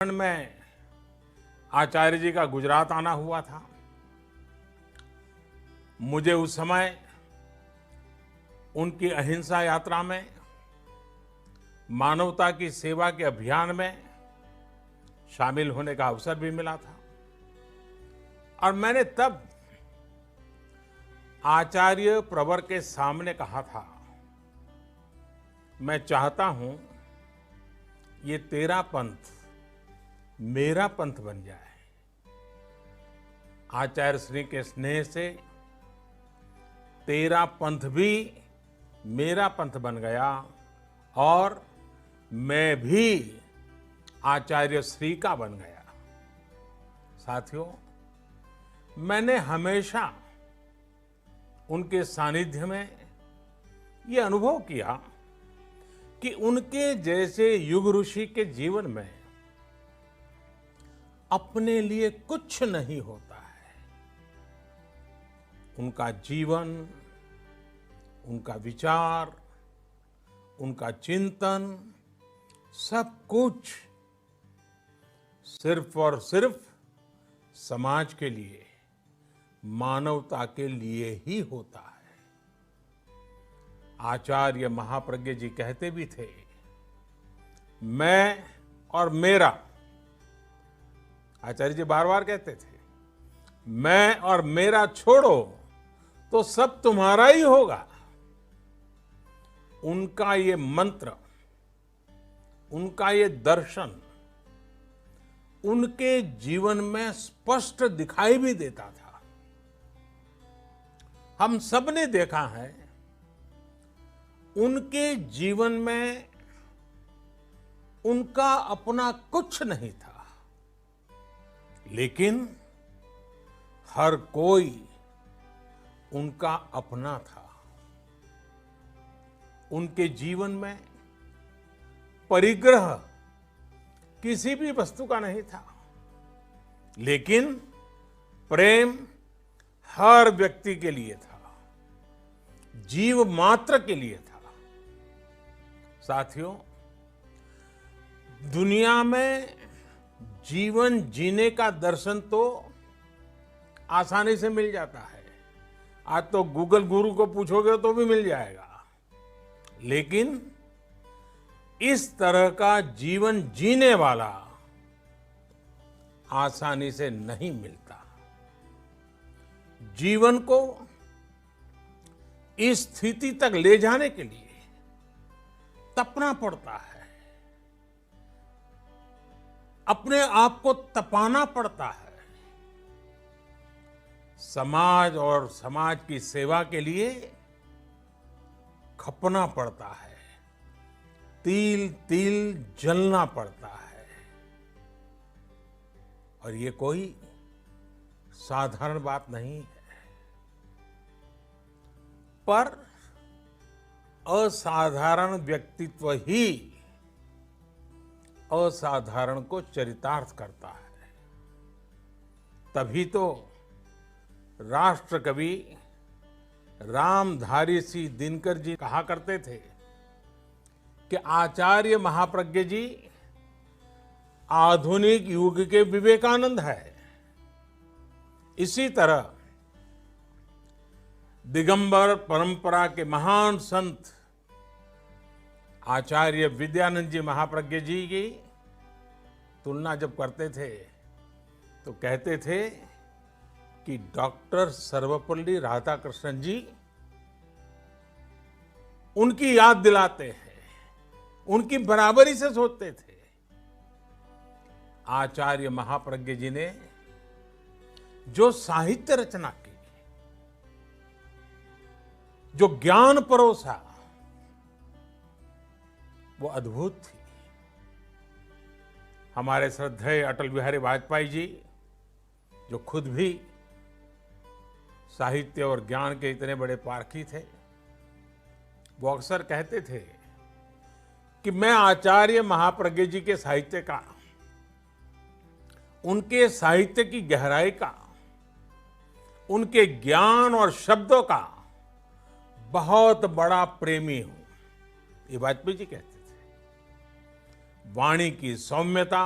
में आचार्य जी का गुजरात आना हुआ था। मुझे उस समय उनकी अहिंसा यात्रा में, मानवता की सेवा के अभियान में शामिल होने का अवसर भी मिला था और मैंने तब आचार्य प्रवर के सामने कहा था, मैं चाहता हूं ये तेरा पंथ मेरा पंथ बन जाए। आचार्य श्री के स्नेह से तेरा पंथ भी मेरा पंथ बन गया और मैं भी आचार्य श्री का बन गया। साथियों, मैंने हमेशा उनके सानिध्य में ये अनुभव किया कि उनके जैसे युग ऋषि के जीवन में अपने लिए कुछ नहीं होता है। उनका जीवन, उनका विचार, उनका चिंतन, सब कुछ सिर्फ और सिर्फ समाज के लिए, मानवता के लिए ही होता है। आचार्य महाप्रज्ञ जी कहते भी थे, मैं और मेरा। आचार्य जी बार बार कहते थे, मैं और मेरा छोड़ो तो सब तुम्हारा ही होगा। उनका ये मंत्र, उनका ये दर्शन उनके जीवन में स्पष्ट दिखाई भी देता था। हम सब ने देखा है, उनके जीवन में उनका अपना कुछ नहीं था, लेकिन हर कोई उनका अपना था। उनके जीवन में परिग्रह किसी भी वस्तु का नहीं था, लेकिन प्रेम हर व्यक्ति के लिए था, जीव मात्र के लिए था। साथियों, दुनिया में जीवन जीने का दर्शन तो आसानी से मिल जाता है। आज तो गूगल गुरु को पूछोगे तो भी मिल जाएगा, लेकिन इस तरह का जीवन जीने वाला आसानी से नहीं मिलता। जीवन को इस स्थिति तक ले जाने के लिए तपना पड़ता है, अपने आप को तपाना पड़ता है। समाज और समाज की सेवा के लिए खपना पड़ता है, तिल तिल जलना पड़ता है। और ये कोई साधारण बात नहीं है। पर असाधारण व्यक्तित्व ही असाधारण को चरितार्थ करता है। तभी तो राष्ट्र कवि रामधारी सिंह दिनकर जी कहा करते थे कि आचार्य महाप्रज्ञ जी आधुनिक युग के विवेकानंद है। इसी तरह दिगंबर परंपरा के महान संत आचार्य विद्यानंद जी महाप्रज्ञ जी की तुलना जब करते थे तो कहते थे कि डॉक्टर सर्वपल्ली राधाकृष्णन जी उनकी याद दिलाते हैं, उनकी बराबरी से सोचते थे। आचार्य महाप्रज्ञ जी ने जो साहित्य रचना की, जो ज्ञान परोसा, वो अद्भुत थी। हमारे श्रद्धेय अटल बिहारी वाजपेयी जी, जो खुद भी साहित्य और ज्ञान के इतने बड़े पारखी थे, वो अक्सर कहते थे कि मैं आचार्य महाप्रज्ञ जी के साहित्य का, उनके साहित्य की गहराई का, उनके ज्ञान और शब्दों का बहुत बड़ा प्रेमी हूं। ये वाजपेयी जी कहते थे। वाणी की सौम्यता,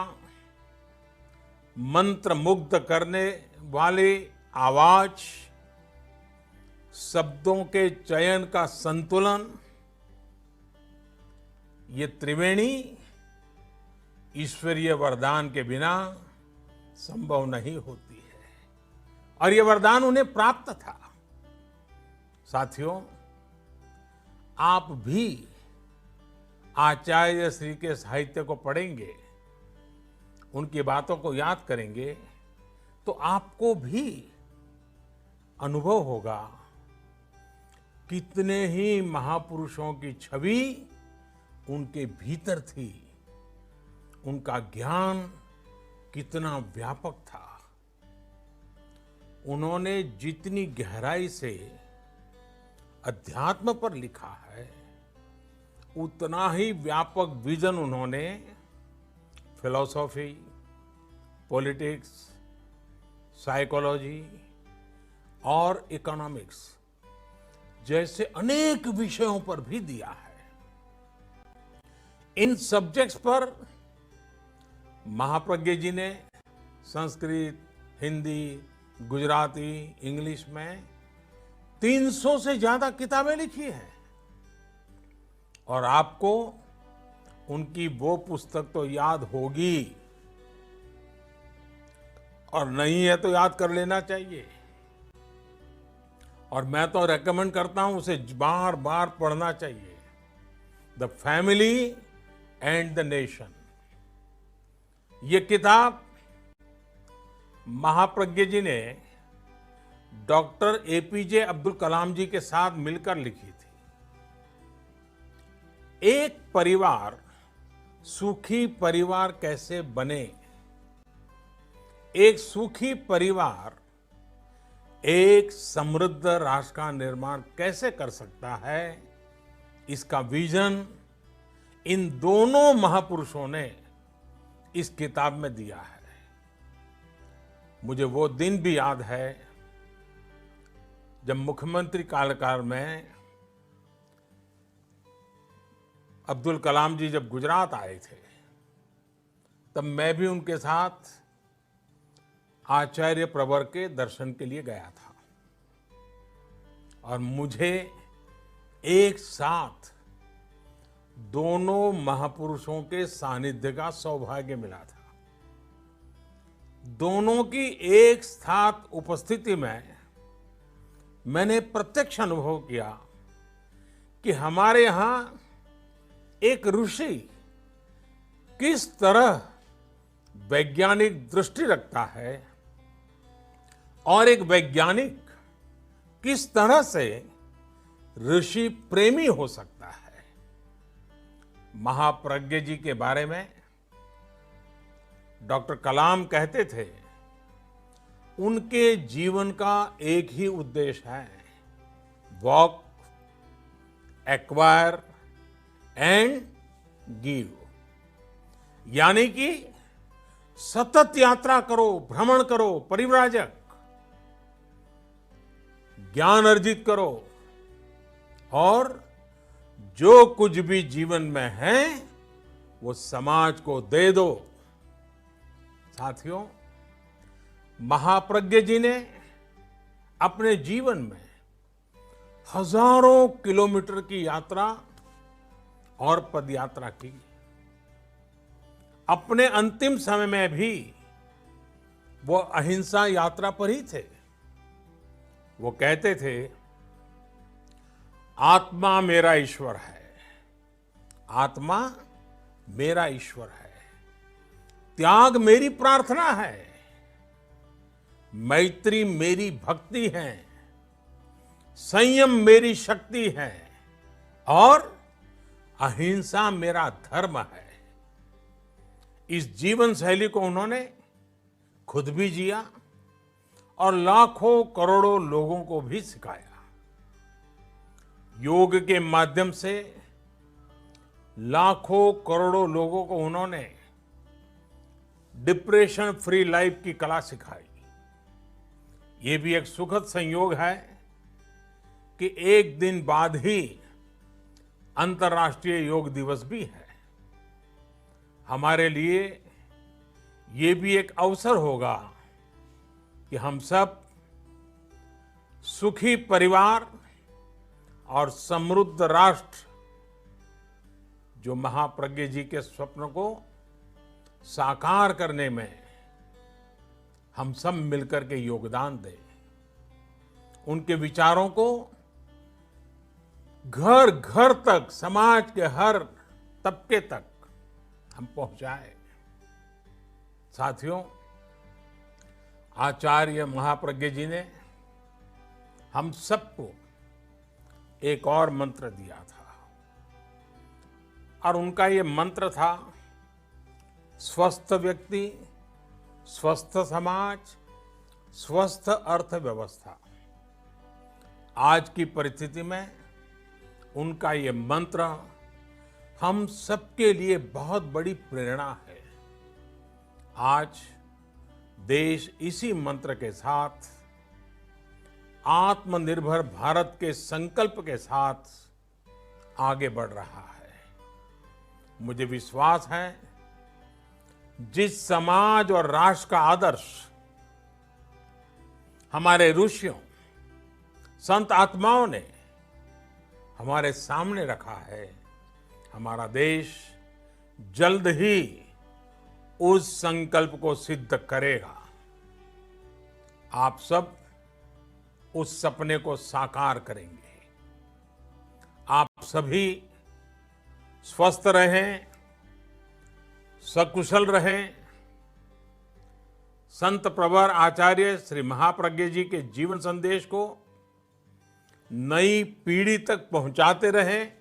मंत्र मुग्ध करने वाली आवाज, शब्दों के चयन का संतुलन, ये त्रिवेणी ईश्वरीय वरदान के बिना संभव नहीं होती है। और ये वरदान उन्हें प्राप्त था। साथियों, आप भी आचार्य श्री के साहित्य को पढ़ेंगे, उनकी बातों को याद करेंगे, तो आपको भी अनुभव होगा कितने ही महापुरुषों की छवि उनके भीतर थी, उनका ज्ञान कितना व्यापक था। उन्होंने जितनी गहराई से अध्यात्म पर लिखा है, उतना ही व्यापक विजन उन्होंने फिलॉसफी, पॉलिटिक्स, साइकोलॉजी और इकोनॉमिक्स जैसे अनेक विषयों पर भी दिया है। इन सब्जेक्ट्स पर महाप्रज्ञ जी ने संस्कृत, हिंदी, गुजराती, इंग्लिश में 300 से ज्यादा किताबें लिखी हैं। और आपको उनकी वो पुस्तक तो याद होगी, और नहीं है तो याद कर लेना चाहिए। और मैं तो रेकमेंड करता हूं उसे बार बार पढ़ना चाहिए। The family and the nation. ये किताब महाप्रज्ञ जी ने डॉक्टर एपीजे अब्दुल कलाम जी के साथ मिलकर लिखी थी। एक परिवार सुखी परिवार कैसे बने, एक सुखी परिवार एक समृद्ध राष्ट्र का निर्माण कैसे कर सकता है, इसका विजन इन दोनों महापुरुषों ने इस किताब में दिया है। मुझे वो दिन भी याद है जब मुख्यमंत्री कार्यकाल में अब्दुल कलाम जी जब गुजरात आए थे, तब मैं भी उनके साथ आचार्य प्रवर के दर्शन के लिए गया था। और मुझे एक साथ दोनों महापुरुषों के सानिध्य का सौभाग्य मिला था। दोनों की एक साथ उपस्थिति में मैंने प्रत्यक्ष अनुभव किया कि हमारे यहां एक ऋषि किस तरह वैज्ञानिक दृष्टि रखता है और एक वैज्ञानिक किस तरह से ऋषि प्रेमी हो सकता है। महाप्रज्ञ जी के बारे में डॉक्टर कलाम कहते थे, उनके जीवन का एक ही उद्देश्य है, वॉक, एक्वायर एंड गिव। यानी कि सतत यात्रा करो, भ्रमण करो, परिव्राजक, ज्ञान अर्जित करो और जो कुछ भी जीवन में है वो समाज को दे दो। साथियों, महाप्रज्ञ जी ने अपने जीवन में हजारों किलोमीटर की यात्रा और पदयात्रा की। अपने अंतिम समय में भी वो अहिंसा यात्रा पर ही थे। वो कहते थे, आत्मा मेरा ईश्वर है, आत्मा मेरा ईश्वर है, त्याग मेरी प्रार्थना है, मैत्री मेरी भक्ति है, संयम मेरी शक्ति है और अहिंसा मेरा धर्म है। इस जीवन शैली को उन्होंने खुद भी जिया और लाखों करोड़ों लोगों को भी सिखाया। योग के माध्यम से लाखों करोड़ों लोगों को उन्होंने डिप्रेशन फ्री लाइफ की कला सिखाई। ये भी एक सुखद संयोग है कि एक दिन बाद ही अंतर्राष्ट्रीय योग दिवस भी है। हमारे लिए ये भी एक अवसर होगा कि हम सब सुखी परिवार और समृद्ध राष्ट्र, जो महाप्रज्ञ जी के स्वप्न को साकार करने में हम सब मिलकर के योगदान दें, उनके विचारों को घर घर तक, समाज के हर तबके तक हम पहुंचाएं। साथियों, आचार्य महाप्रज्ञ जी ने हम सबको एक और मंत्र दिया था, और उनका ये मंत्र था, स्वस्थ व्यक्ति, स्वस्थ समाज, स्वस्थ अर्थव्यवस्था। आज की परिस्थिति में उनका ये मंत्र हम सबके लिए बहुत बड़ी प्रेरणा है। आज देश इसी मंत्र के साथ, आत्मनिर्भर भारत के संकल्प के साथ आगे बढ़ रहा है। मुझे विश्वास है, जिस समाज और राष्ट्र का आदर्श हमारे ऋषियों, संत आत्माओं ने हमारे सामने रखा है, हमारा देश जल्द ही उस संकल्प को सिद्ध करेगा। आप सब उस सपने को साकार करेंगे। आप सभी स्वस्थ रहें, सकुशल रहें। संत प्रवर आचार्य श्री महाप्रज्ञ जी के जीवन संदेश को नई पीढ़ी तक पहुंचाते रहें।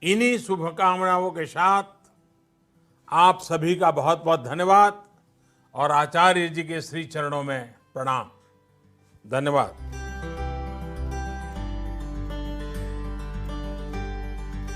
इन्हीं शुभकामनाओं के साथ आप सभी का बहुत बहुत धन्यवाद और आचार्य जी के श्री चरणों में प्रणाम। धन्यवाद।